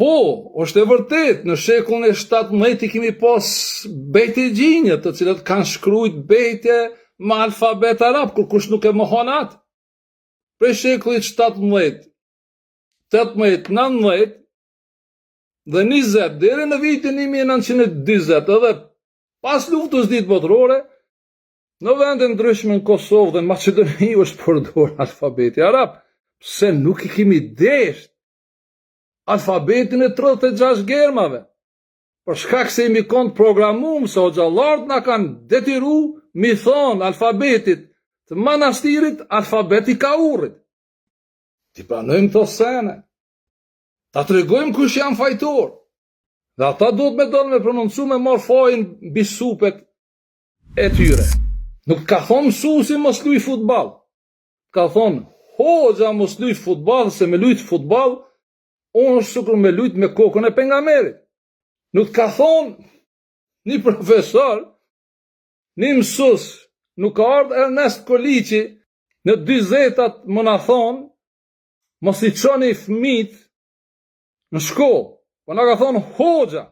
Po, është e vërtet, në shekullin e 17 kemi pas bejtë gjinje, të cilët kanë shkrujt bejtje me alfabet arab, kur kush nuk e mohon atë. Prej shekullit 17, 18, 19 dhe 20 deri në vitin 1920, edhe pas luftës ditë botërore, në vende ndryshme në Kosovë dhe në Maqedoni është përdor alfabeti arab, pse nuk i kemi desht alfabetin e 36 germave. Për shkak se imi konë programum, se hoxhallarët na kanë detiru mi thonë alfabetit të manastirit, alfabeti kaurit. Ti pranojmë të sene, ta të regojmë kush janë fajtor, dhe ata do të me donë me prononcu me marë fajnë bisupet e tyre. Nuk ka thonë mësuesi mos luj futbal, ka thonë hoxha mos luj futbal, se me lujt futbal, unë është sukur me lujt me kokën e pengamerit. Nuk ka thonë një profesor, një mësus, nuk ka ardhë Ernest Koliqi në 40-at më na thonë, mos i qoni fëmit në shkollë, po na ka thonë hoxha.